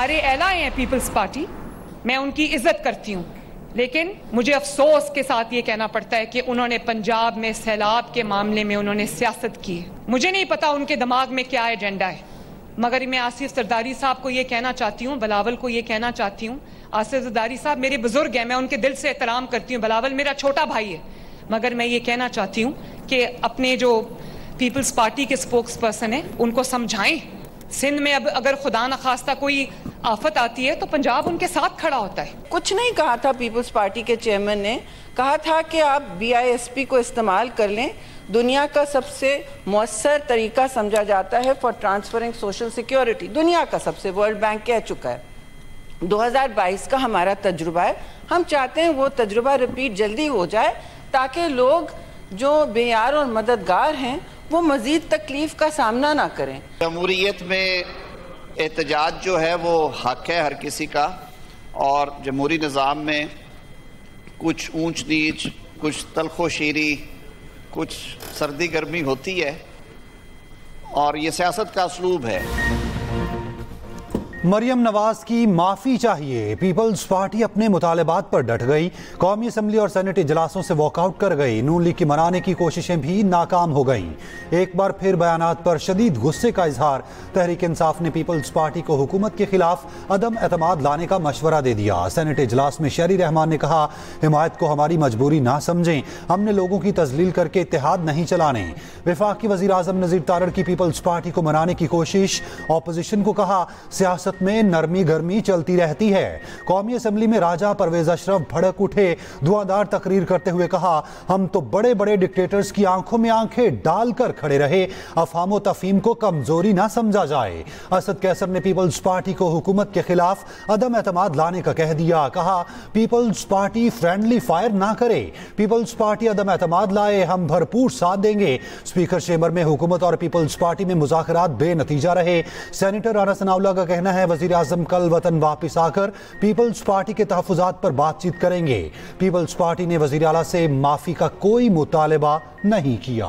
हमारे एलाए हैं peoples party, मैं उनकी इज्जत करती हूँ, लेकिन मुझे अफसोस के साथ ये कहना पड़ता है कि उन्होंने पंजाब में सैलाब के मामले में उन्होंने सियासत की है। मुझे नहीं पता उनके दिमाग में क्या एजेंडा है, मगर मैं आसिफ जरदारी साहब को ये कहना चाहती हूँ, बिलावल को ये कहना चाहती हूँ, आसिफ जरदारी साहब मेरे बुजुर्ग हैं, मैं उनके दिल से एहतराम करती हूँ, बिलावल मेरा छोटा भाई है, मगर मैं ये कहना चाहती हूँ कि अपने जो पीपल्स पार्टी के स्पोक्स पर्सन हैं उनको समझाएं। सिंध में अब अगर खुदा न खास्ता कोई आफत आती है तो पंजाब उनके साथ खड़ा होता है। कुछ नहीं कहा था पीपल्स पार्टी के चेयरमैन ने, कहा था कि आप BISP को इस्तेमाल कर लें, दुनिया का सबसे मौसर तरीका समझा जाता है फॉर ट्रांसफरिंग सोशल सिक्योरिटी, दुनिया का सबसे, वर्ल्ड बैंक कह चुका है। 2022 का हमारा तजुर्बा है, हम चाहते हैं वो तजुर्बा रिपीट जल्दी हो जाए ताकि लोग जो बेयार और मददगार हैं वो मजीद तकलीफ का सामना ना करें। जमहूरियत में एहतजाज जो है वो हक है हर किसी का, और जमहूरी निज़ाम में कुछ ऊंच नीच, कुछ तलखो शीरी, कुछ सर्दी गर्मी होती है, और ये सियासत का असलूब है। मरियम नवाज की माफ़ी चाहिए, पीपल्स पार्टी अपने मुतालबात पर डट गई, कौमी असम्बली और सेनेट इजलासों से वॉकआउट कर गई, नून लीग की मनाने की कोशिशें भी नाकाम हो गईं। एक बार फिर बयानात पर शदीद गुस्से का इजहार, तहरीक इंसाफ ने पीपल्स पार्टी को हुकूमत के खिलाफ अदम एतमाद लाने का मशवरा दे दिया। सेनेट इजलास में शहरी रहमान ने कहा, हिमायत को हमारी मजबूरी ना समझें, हमने लोगों की तजलील करके इत्तेहाद नहीं चलाने। वफाकी वज़ीर आज़म नज़ीर तारड़ की पीपल्स पार्टी को मनाने की कोशिश, ऑपोजिशन को कहा सियासत में नरमी गर्मी चलती रहती है। कौमी असम्बली में राजा परवेज अशरफ भड़क उठे, धुआंधार तकरीर करते हुए कहा, हम तो बड़े बड़े डिक्टेटर्स की आंखों में आंखें डालकर खड़े रहे, अफहाम व तफहीम को कमजोरी ना समझा जाए। असद कैसर ने पीपल्स पार्टी को हुकूमत के खिलाफ अदम एतमाद लाने का कह दिया, कहा पीपल्स पार्टी फ्रेंडली फायर ना करे, पीपल्स पार्टी अदम एतमाद लाए, हम भरपूर साथ देंगे। स्पीकर चेंबर में हुकूमत और पीपल्स पार्टी में मुज़ाकरात बेनतीजा रहे। सेनेटर राना सनाउल्लाह का कहना है वज़ीर आज़म कल वतन वापस आकर पीपल्स पार्टी के तहफ़्फ़ुज़ात पर बातचीत करेंगे। पीपल्स पार्टी ने वज़ीर आला से माफ़ी का कोई मुतालबा नहीं किया।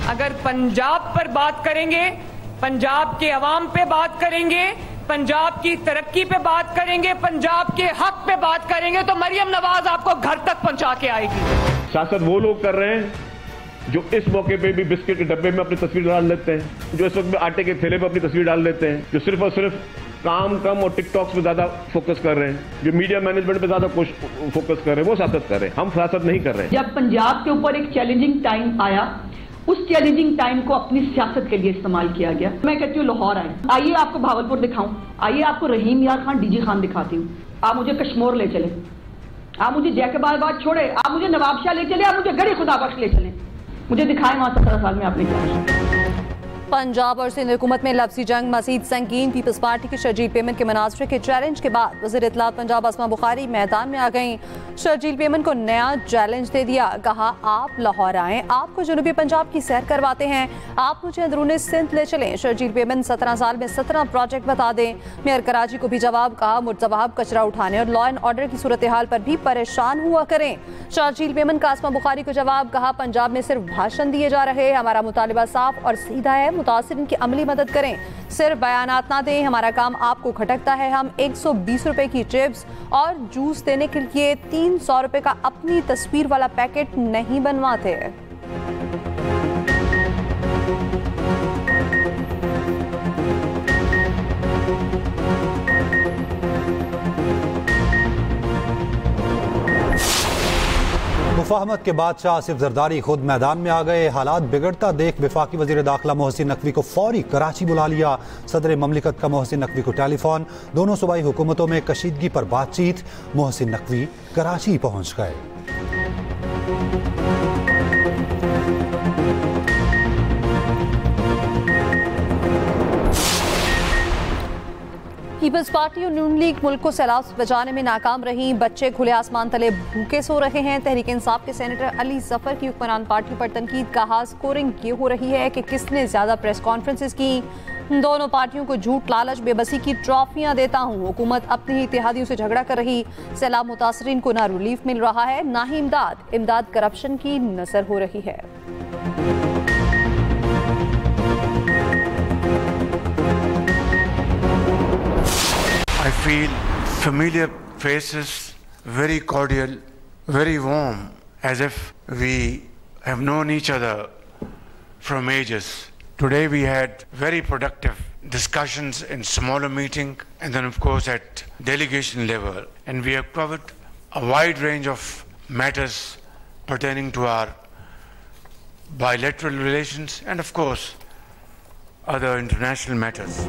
अगर पंजाब पर बात करेंगे, पंजाब के अवाम पे बात करेंगे, पंजाब की तरक्की पे बात करेंगे, पंजाब के हक पे बात करेंगे, तो मरियम नवाज आपको घर तक पहुंचा के आएगी। शासन वो लोग कर रहे हैं जो इस मौके पे भी बिस्किट के डब्बे में अपनी तस्वीर डाल लेते हैं, जो इस वक्त में आटे के थैले पे अपनी तस्वीर डाल लेते हैं, जो सिर्फ और सिर्फ काम कम और टिकटॉक्स पे ज्यादा फोकस कर रहे हैं, जो मीडिया मैनेजमेंट पे ज्यादा फोकस कर रहे हैं, वो सियासत कर रहे हैं। हम सियासत नहीं कर रहे हैं। जब पंजाब के ऊपर एक चैलेंजिंग टाइम आया, उस चैलेंजिंग टाइम को अपनी सियासत के लिए इस्तेमाल किया गया। मैं कहती हूँ लाहौर आइए आपको भावलपुर दिखाऊं, आइए आपको रहीम यार खान DG खान दिखाती हूँ, आप मुझे कश्मीर ले चले, आप मुझे जैकबाबाद छोड़े, आप मुझे नवाबशाह ले चले, आप मुझे गढ़े खुदाबख्श ले चले, मुझे दिखाएं वहां 17 साल में आपने क्या। पंजाब और सिंध हुकूमत में लफ्ज़ी जंग मज़ीद संगीन, पीपल्स पार्टी की शर्जील पेमन के मनासरे के चैलेंज के बाद वज़ीर इत्तलात पंजाब अस्मा बुखारी मैदान में आ गईं। शर्जील पेमन को नया चैलेंज दे दिया, कहा आप लाहौर आएँ, आपको जनूबी पंजाब की सैर करवाते हैं, आप मुझे अंदरूनी सिंध ले चलें। शर्जील पेमन 17 साल में 17 प्रोजेक्ट बता दें। मेयर कराची को भी जवाब, कहा मुर्तवाब कचरा उठाने और लॉ एंड ऑर्डर की सूरत हाल पर भी परेशान हुआ करें। शर्जील पेमन का अस्मा बुखारी को जवाब, कहा पंजाब में सिर्फ भाषण दिए जा रहे, हमारा मुतालिबा साफ और सीधा है, मुतासिरीन की अमली मदद करें, सिर्फ बयानात ना दें, हमारा काम आपको खटकता है। हम 120 रुपए की चिप्स और जूस देने के लिए 300 रुपए का अपनी तस्वीर वाला पैकेट नहीं बनवाते। मुफाहमत के बादशाह आसिफ जरदारी खुद मैदान में आ गए। हालात बिगड़ता देख वफाकी वज़ीर दाखिला मोहसिन नकवी को फौरी कराची बुला लिया। सदर ममलिकत का मोहसिन नकवी को टेलीफोन, दोनों सूबाई हुकूमतों में कशीदगी पर बातचीत। मोहसिन नकवी कराची पहुंच गए। पीपल्स पार्टी और नून लीग मुल्क को सैलाब से बचाने में नाकाम रही। बच्चे खुले आसमान तले भूखे सो रहे हैं। तहरीक इंसाफ के सेनेटर अली जफर की हुक्मरान पार्टी पर तनकीद, कहा स्कोरिंग ये हो रही है कि किसने ज्यादा प्रेस कॉन्फ्रेंसेस की। दोनों पार्टियों को झूठ, लालच, बेबसी की ट्रॉफियां देता हूं। हुकूमत अपने ही इत्तेहादियों से झगड़ा कर रही। सैलाब मुतासरीन को ना रिलीफ मिल रहा है, ना ही इमदाद करप्शन की नजर हो रही है। I feel familiar faces, very cordial, very warm, as if we have known each other from ages. Today we had very productive discussions in smaller meeting and then of course at delegation level, and we have covered a wide range of matters pertaining to our bilateral relations and of course other international matters.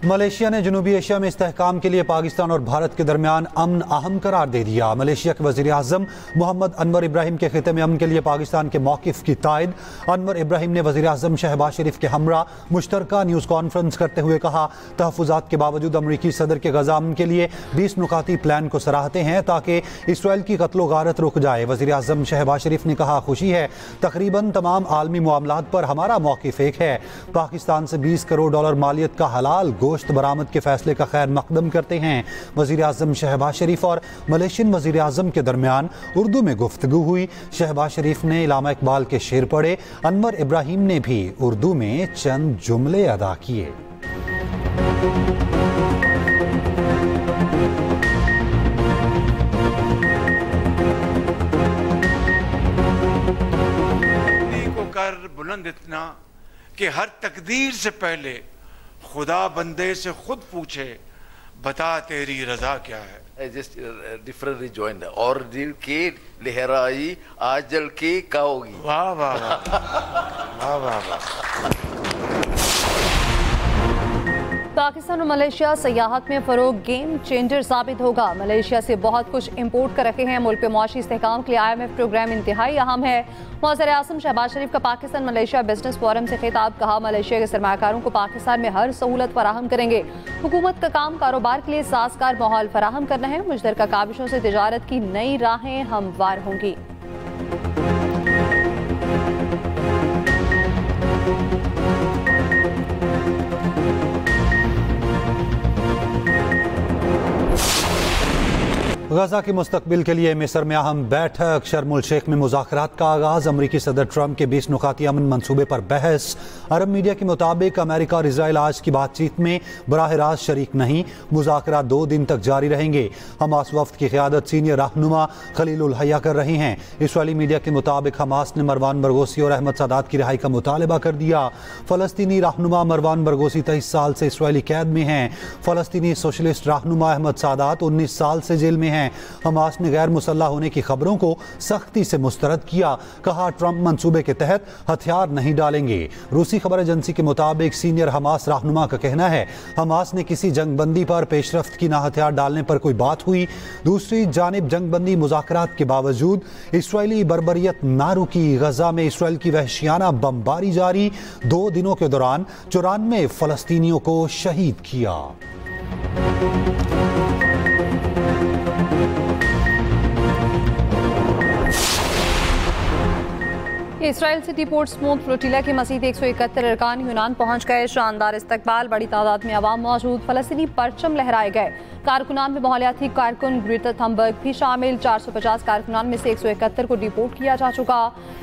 Malaysia ने जनूबी Asia में इस्तेहकाम के लिए पाकिस्तान और भारत के दरमियान अमन अहम करार दे दिया। मलेशिया के वज़ीर आज़म मोहम्मद अनवर इब्राहिम के खिते में अमन के लिए पाकिस्तान के मौक़िफ़ की तायद। अनवर इब्राहिम ने वज़ीर आज़म शहबाज शरीफ के हमरा मुश्तरका न्यूज़ कॉन्फ्रेंस करते हुए कहा, तहफ़्फ़ुज़ात के बावजूद अमरीकी सदर के गज़ा अमन के लिए 20 नुकाती प्लान को सराहते हैं ताकि इसराइल की कत्लो गारत रुक जाए। वज़ीर आज़म शहबाज शरीफ ने कहा, खुशी है, तकरीबन तमाम आलमी मामलात पर हमारा मौक़िफ़ एक है। पाकिस्तान से $20 करोड़ मालियत का हलाल गोश्त बरामद के फैसले का खैर मकदम करते हैं। वज़ीर आज़म शहबाज शरीफ और मलेशियन वज़ीर आज़म के दरमियान उर्दू में गुफ्तगू हुई। शहबाज शरीफ ने इलामा इकबाल के शेर पढ़े। अनवर इब्राहिम ने भी उर्दू में चंद जुमले अदा किए। को कर बुलंद इतना कि हर तकदीर से पहले खुदा बंदे से खुद पूछे, बता तेरी रजा क्या है। I just different rejoined और दिल के लहराई आज जल के कहोगी। वाह वाह वाह वाह वाह। पाकिस्तान और मलेशिया सयाहत में फरोग गेम चेंजर साबित होगा। मलेशिया से बहुत कुछ इंपोर्ट कर रखे हैं। मुल्क पे मुआशी इस्तेहकाम के लिए IMF प्रोग्राम इंतहाई अहम है। वज़ीर आज़म शहबाज शरीफ का पाकिस्तान मलेशिया बिजनेस फोरम से खिताब। कहा, मलेशिया के सरमाकारों को पाकिस्तान में हर सहूलत फराहम करेंगे। हुकूमत का काम कारोबार के लिए साजगार माहौल फराहम करना है। मुश्तरका काविशों से तिजारत की नई राहें हमवार होंगी। गजा के मुस्तकबिल के लिए मिस्र में अहम बैठक। शर्म उल शेख में मुज़ाकरात का आगाज। अमरीकी सदर ट्रंप के 20 नुकाती अमन मंसूबे पर बहस। अरब मीडिया के मुताबिक अमेरिका और इजराइल आज की बातचीत में बराह रास्त शरीक नहीं। मुज़ाकरात 2 दिन तक जारी रहेंगे। हमास वफ्द की क़यादत सीनियर रहनुमा खलील उल हया कर रहे हैं। इसराइली मीडिया के मुताबिक हमास ने मरवान बरगोसी और अहमद सादात की रिहाई का मुतालबा कर दिया। फ़लस्तीनी रहनुमा मरवान बरगोसी 23 साल से इसराइली कैद में हैं। फ़लस्तीनी सोशलिस्ट रहनुमा अहमद सादात 19 साल से जेल में हैं। हमास ने गैर मुसल्लह होने की खबरों को सख्ती से मुस्तरद किया। कहा, ट्रंप मंसूबे के तहत हथियार नहीं डालेंगे। रूसी खबर एजेंसी के मुताबिक सीनियर हमास रहनुमा का कहना है, हमास ने किसी जंगबंदी पर पेशरफ्त की ना हथियार डालने पर कोई बात हुई। दूसरी जानिब जंगबंदी मुज़ाकरात के बावजूद इसराइली बर्बरियत ना रुकी। गजा में इसराइल की वहशियाना बमबारी जारी। 2 दिनों के दौरान 94 फ़लस्तीनियों को शहीद किया। Israel city port smooth flotilla के मज़ीद 171 अरकान यूनान पहुंच गए। शानदार इस्तकबाल, बड़ी तादाद में अवाम मौजूद। फ़लस्तीनी परचम लहराए गए। कारकुनान में माहौलियाती कारकुन ग्रेटा थम्बर्ग भी शामिल। 450 कारकुनान में से 171 को डिपोर्ट किया जा चुका।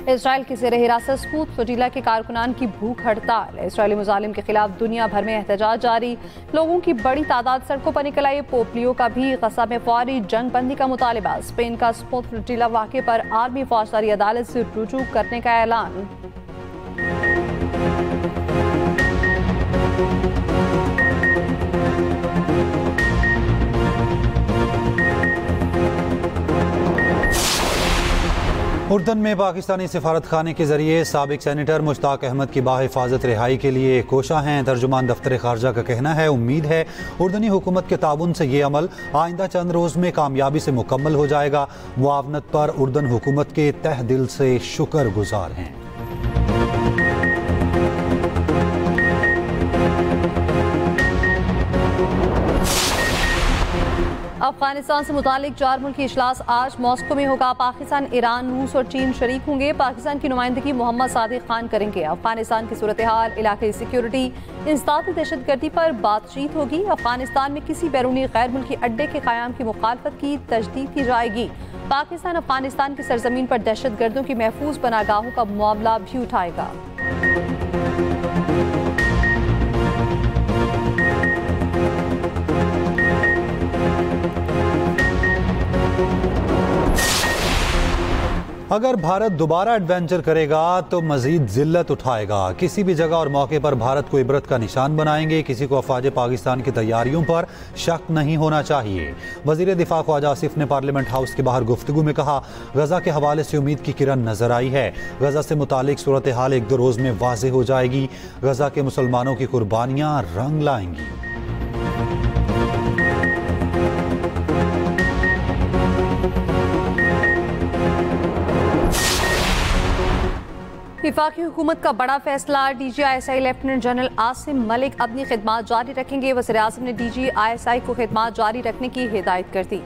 इसराइल के ज़ेर हिरासत स्मूथ फ्लोटिला के कारकुनान की भूख हड़ताल। इसराइली मुजालिम के खिलाफ दुनिया भर में एहतजाज जारी। लोगों की बड़ी तादाद सड़कों पर निकल आई। पोपलियो का भी गजा में फौरी जंग बंदी का मुतालबा। स्पेन का स्मूथ फ्लोटिला वाक़े पर आर्मी फौजदारी अदालत से रुजू करने का ऐलान। उर्दन में पाकिस्तानी सिफारत खाने के जरिए साबिक सेनेटर मुश्ताक अहमद की बाहिफाजत रिहाई के लिए कोशा हैं। तर्जुमान दफ्तर खारजा का कहना है, उम्मीद है उर्दनी हुकूमत के ताउन से ये अमल आइंदा चंद रोज़ में कामयाबी से मुकम्मल हो जाएगा। मुआवनत पर उर्दन हुकूमत के तह दिल से शुक्रगुजार हैं। अफगानिस्तान से मुतालिक 4 मुल्की इजलास आज मॉस्को में होगा। पाकिस्तान, ईरान, रूस और चीन शरीक होंगे। पाकिस्तान की नुमाइंदगी मोहम्मद सादिक खान करेंगे। अफगानिस्तान की सूरत हाल, इलाकाई सिक्योरिटी, इंसदादी दहशतगर्दी पर बातचीत होगी। अफगानिस्तान में किसी बैरूनी गैर मुल्की अड्डे के क़याम की मुखालफत की तजदीद की जाएगी। पाकिस्तान अफगानिस्तान की सरजमीन पर दहशतगर्दों की महफूज पनाहगाहों का मामला भी उठाएगा। अगर भारत दोबारा एडवेंचर करेगा तो मजीद जिल्लत उठाएगा। किसी भी जगह और मौके पर भारत को इबरत का निशान बनाएंगे। किसी को अफवाज पाकिस्तान की तैयारियों पर शक नहीं होना चाहिए। वजीर दिफा ख्वाजा आसिफ ने पार्लियामेंट हाउस के बाहर गुफ्तगू में कहा, गजा के हवाले से उम्मीद की किरण नजर आई है। गजा से मुतालिक सूरत हाल 1-2 रोज में वाज़ेह हो जाएगी। गजा के मुसलमानों की कुर्बानियां रंग लाएंगी। वफाकी हुकूमत का बड़ा फैसला। DGISI lieutenant general Asim Malik अपनी खिदमात जारी रखेंगे। वज़ीर आज़म ने DGISI को खिदमात जारी रखने की हिदायत कर दी।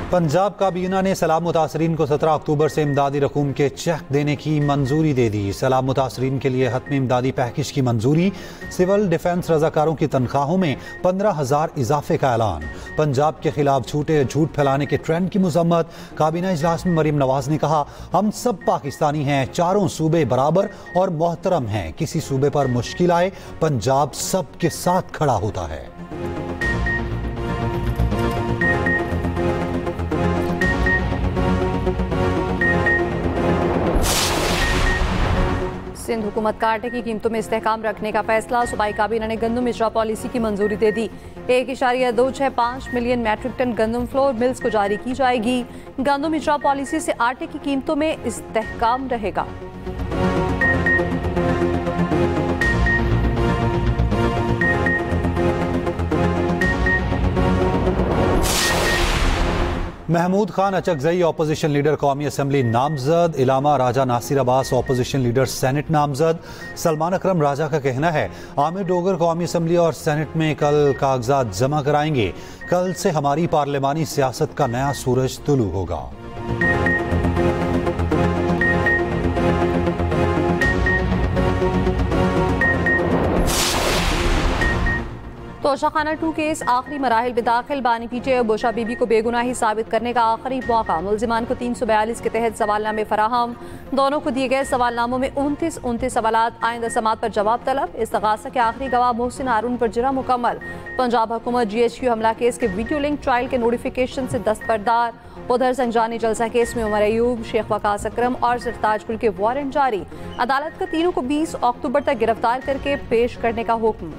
पंजाब काबीना ने सैलाब मुतासरीन को 17 अक्टूबर से इमदादी रकूम के चेक देने की मंजूरी दे दी। सैलाब मुतासरीन के लिए हतमी इमदादी पैकेज की मंजूरी। सिविल डिफेंस रजाकारों की तनख्वाहों में 15,000 इजाफे का ऐलान। पंजाब के खिलाफ झूठ फैलाने के ट्रेंड की मजम्मत। काबीना इजलास में मरीम नवाज ने कहा, हम सब पाकिस्तानी हैं, चारों सूबे बराबर और मोहतरम हैं। किसी सूबे पर मुश्किल आए, पंजाब सबके साथ खड़ा होता है। सिंध हुकूमत का आटे की कीमतों में इस्तेहकाम रखने का फैसला। सूबाई काबीना ने गंदम इजरा पॉलिसी की मंजूरी दे दी। 1.265 मिलियन मैट्रिक टन गंदम फ्लोर मिल्स को जारी की जाएगी। गंदम इजरा पॉलिसी से आटे की कीमतों में इस्तेहकाम रहेगा। महमूद खान अचकजई ऑपोजिशन लीडर कौमी असम्बली नामजद। Allama Raja Nasir Abbas opposition leader senate नामजद। सलमान अकरम राजा का कहना है, आमिर डोगर कौमी असम्बली और सेनेट में कल कागजात जमा कराएंगे। कल से हमारी पार्लिमानी सियासत का नया सूरज तुलू होगा। तोशाखाना 2 केस आखिरी मराहिल में दाखिल। बानी पीटीआई और बोशा बीबी को बेगुनाही साबित करने का आखिरी मौका। मुलजिमान को 342 के तहत सवालनामे फराहम। दोनों को दिए गए सवालनामों में 29 सवालात। आइंदा समात पर जवाब तलब। इस्तगासा के आखिरी गवाह मोहसिन हारून पर जिरा मुकम्मल। पंजाब हुकूमत GHQ हमला केस के वीडियो लिंक ट्रायल के नोटिफिकेशन से दस्तबरदार। उधर संजानी जलसा केस में उमर अयूब, शेख वकास अकरम और सरताजगुल के वारंट जारी। अदालत का तीनों को 20 अक्टूबर तक गिरफ्तार करके पेश करने का हुक्म।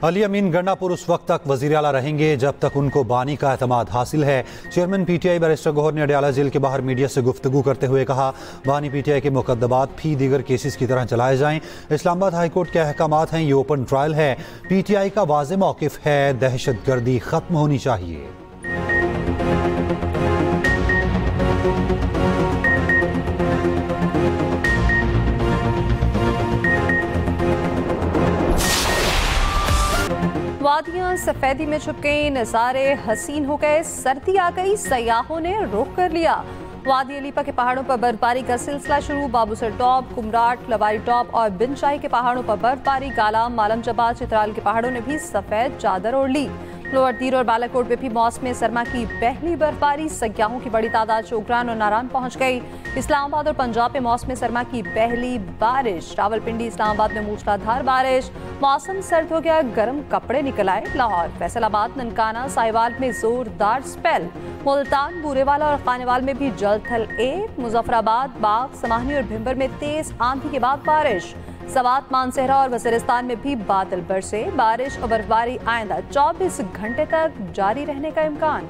अली अमीन गंडापुर उस वक्त तक वजीर आला रहेंगे जब तक उनको बानी का एतमाद हासिल है। चेयरमैन PTI बैरिस्टर गौहर ने अडयाला जेल के बाहर मीडिया से गुफ्तगू करते हुए कहा, बानी PTI के मुकदमात भी दीगर केसेस की तरह चलाए जाएं। इस्लामाबाद हाईकोर्ट के अहकामात हैं, ये ओपन ट्रायल है। PTI का वाज़े मौक़िफ़ है, दहशतगर्दी खत्म होनी चाहिए। वादियां सफेदी में छुप गई, नज़ारे हसीन हो गए, सर्दी आ गई, सयाहों ने रुख कर लिया। वादी अलीपा के पहाड़ों पर बर्फबारी का सिलसिला शुरू। बाबूसर टॉप, कुमराट, लवारी टॉप और बिन शाही के पहाड़ों पर बर्फबारी। गालाम, मालम जबा, चित्राल के पहाड़ों ने भी सफेद चादर ओढ़ ली। लोअर तीर और बालाकोट में भी मौसम सरमा की पहली बर्फबारी। सयाहों की बड़ी तादाद चोगरान और नारान पहुंच गई। इस्लामाबाद और पंजाब में मौसम सरमा की पहली बारिश। रावलपिंडी, इस्लामाबाद में मूसलाधार बारिश। मौसम सर्द हो गया, गर्म कपड़े निकल आए। लाहौर, फैसलाबाद, ननकाना, साहिवाल में जोरदार स्पेल। मुल्तान, बूरेवाला और खानेवाल में भी जलथल 1। मुजफ्फराबाद, बाग, समाहनी और भिंबर में तेज आंधी के बाद बारिश। सवात, मानसेहरा और वज़ीरिस्तान में भी बादल बरसे। बारिश और बर्फबारी आइंदा 24 घंटे तक जारी रहने का इम्कान।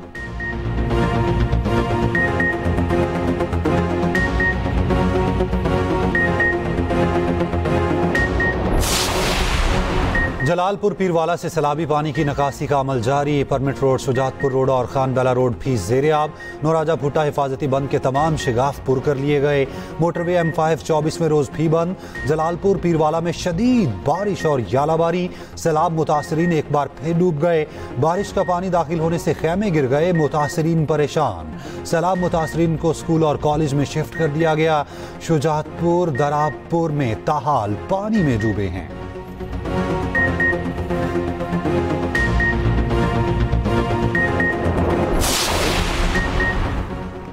जलालपुर पीरवाला से सैलाबी पानी की निकासी का अमल जारी। परमिट रोड, शुजातपुर रोड और खान बेला रोड भी जेर आब। नौराजा भुट्टा हिफाजती बंद के तमाम शिगाफ पुर कर लिए गए। मोटरवे M5 24 में रोज भी बंद। जलालपुर पीरवाला में शदीद बारिश और यालाबारी, सैलाब मुतासरीन एक बार फिर डूब गए। बारिश का पानी दाखिल होने से खैमे गिर गए, मुतासरीन परेशान। सैलाब मुतासरीन को स्कूल और कॉलेज में शिफ्ट कर दिया गया। शुजातपुर दराबपुर में ताहाल पानी में डूबे हैं।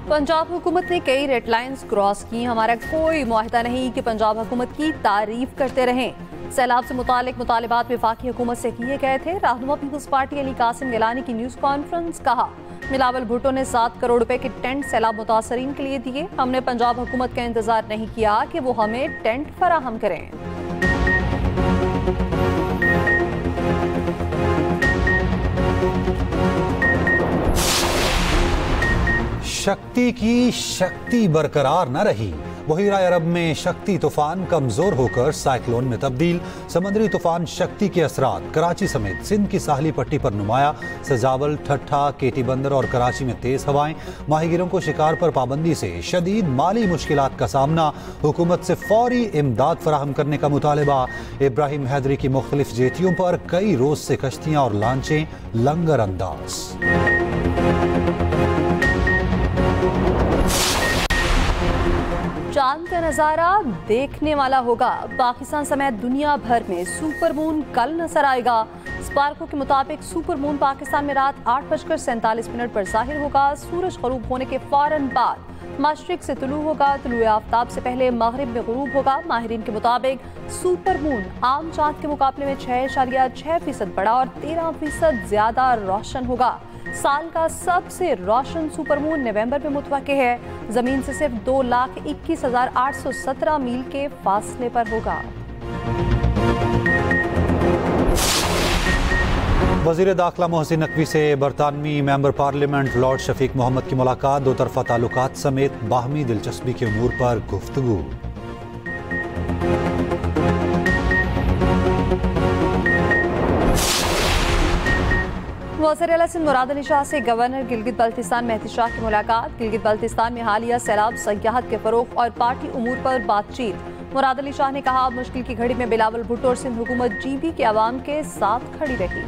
पंजाब हुकूमत ने कई रेड लाइन्स क्रॉस की। हमारा कोई मुआहदा नहीं कि पंजाब हुकूमत की तारीफ करते रहें। सैलाब से मुतालिक मुतालिबात वफाकी हुकूमत से किए गए थे। रहनुमा पीपल्स पार्टी अली कासिम गिलानी की न्यूज़ कॉन्फ्रेंस। कहा, बिलावल भुट्टो ने 7 करोड़ रुपए के टेंट सैलाब मुतासरीन के लिए दिए। हमने पंजाब हुकूमत का इंतजार नहीं किया कि वो हमें टेंट फराहम करें। शक्ति की शक्ति बरकरार न रही। बहीरा अरब में शक्ति तूफान कमजोर होकर साइक्लोन में तब्दील। समुद्री तूफान शक्ति के असरात कराची समेत सिंध की साहली पट्टी पर नुमाया। सजावल, ठट्ठा, केटी बंदर और कराची में तेज हवाएं। माहिगिरों को शिकार पर पाबंदी से शदीद माली मुश्किलात का सामना। हुकूमत से फौरी इमदाद फराहम करने का मुतालिबा। इब्राहिम हैदरी की मुख्तलिफ जेटियों पर कई रोज से कश्तियां और लांचें लंगर अंदाज। चांद का नजारा देखने वाला होगा। पाकिस्तान समेत दुनिया भर में सुपर मून कल नजर आएगा। स्पार्को के मुताबिक सुपर मून पाकिस्तान में रात 8:47 पर जाहिर होगा। सूरज गरूब होने के फौरन बाद मशरिक से तुलू होगा। तुलू आफ्ताब से पहले मगरिब में गरूब होगा। माहिरीन के मुताबिक सुपर मून आम चांद के मुकाबले में 6.6% बड़ा और 13% ज्यादा रोशन होगा। साल का सबसे रोशन सुपर मून नवंबर में मुतवक्के है। जमीन से सिर्फ 2,21,817 मील के फासले पर होगा। वज़ीर दाखिला मोहसिन नकवी से बरतानवी member parliament lord Shafiq Mohammad की मुलाकात। दो तरफा ताल्लुकात समेत बाहमी दिलचस्पी के उमूर पर गुफ्तगू। वज़ीर आला सिंध मुराद अली शाह से गवर्नर गिलगित बल्तिस्तान मेहदी शाह की मुलाकात। गिलगित बल्तिस्तान में हालिया सैलाब, सयाहत के फरोग और पार्टी उमूर पर बातचीत। मुराद अली शाह ने कहा, मुश्किल की घड़ी में बिलावल भुट्टो और सिंध हुकूमत GB के अवाम के साथ खड़ी रही।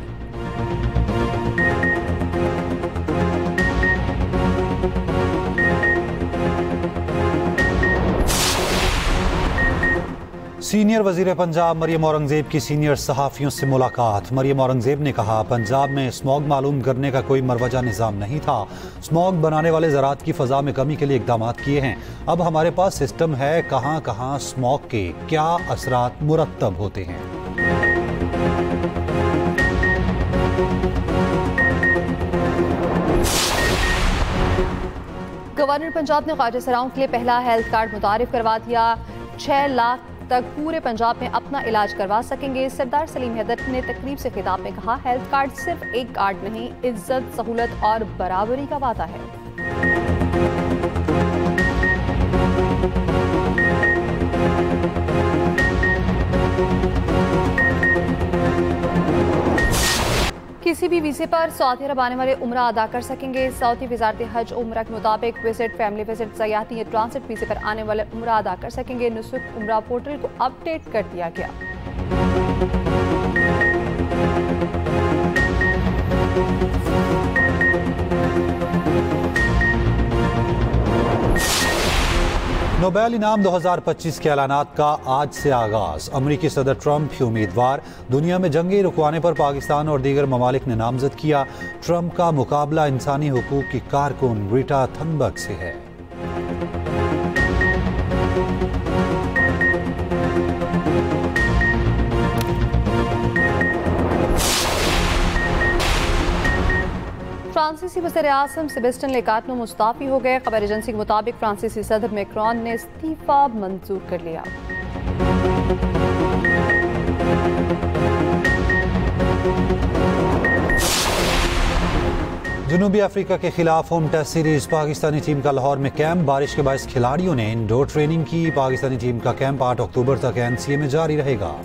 सीनियर वजीर पंजाब मरियम औरंगजेब की सीनियर सहाफ़ियों से मुलाकात। मरियम औरंगजेब ने कहा, पंजाब में स्मॉग मालूम करने का कोई मरवजा निज़ाम नहीं था। स्मॉग बनाने वाले ज़रात की फ़ज़ा में कमी के लिए इक़दाम किए हैं। अब हमारे पास सिस्टम है, कहाँ कहाँ स्मॉग के क्या असरात मुरत्तब होते हैं। गवर्नर पंजाब ने ख्वाजा सराओं के लिए पहला हेल्थ कार्ड मुतारिफ करवा दिया। 6 लाख तक पूरे पंजाब में अपना इलाज करवा सकेंगे। सरदार सलीम हैदर ने तकरीब से खिताब में कहा, हेल्थ कार्ड सिर्फ एक कार्ड नहीं, इज्जत, सहूलत और बराबरी का वादा है। किसी भी वीज़े पर सऊदी अरब आने वाले उम्रा अदा कर सकेंगे। सऊदी वज़ारत हज उम्रा के मुताबिक विजिट, फैमिली विजिट, सयाहती या ट्रांसिट वीज़े पर आने वाले उम्रा अदा कर सकेंगे। नुसुक उम्रा पोर्टल को अपडेट कर दिया गया। नोबेल इनाम 2025 के ऐलानात का आज से आगाज। अमरीकी सदर ट्रंप ही उम्मीदवार। दुनिया में जंगे रुकवाने पर पाकिस्तान और दीगर ममालिक ने नामजद किया। ट्रंप का मुकाबला इंसानी हुकूक की कारकुन ग्रेटा थनबर्ग से है। फ्रांसीसी वज़ीर आज़म सेबेस्टियन लेगार्नो मुस्ताफ़ी हो गए। खबर एजेंसी के मुताबिक फ्रांसीसी सदर मैक्रोन ने इस्तीफा मंजूर कर लिया। जनूबी अफ्रीका के खिलाफ home test series. Pakistani team का लाहौर में कैंप। बारिश के बायस खिलाड़ियों ने इंडोर ट्रेनिंग की। पाकिस्तानी टीम का कैंप 8 अक्टूबर तक NCA में जारी रहेगा।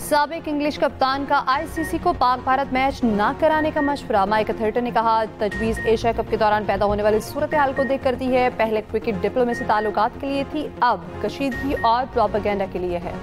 साबिक इंग्लिश कप्तान का आईसीसी को पाक भारत मैच न कराने का मशवरा। माइक अथर्टन ने कहा, तजवीज़ एशिया कप के दौरान पैदा होने वाली सूरत हाल को देख करती है। पहले क्रिकेट डिप्लोमेसी ताल्लुकात के लिए थी, अब कशीदगी और प्रोपेगेंडा के लिए है।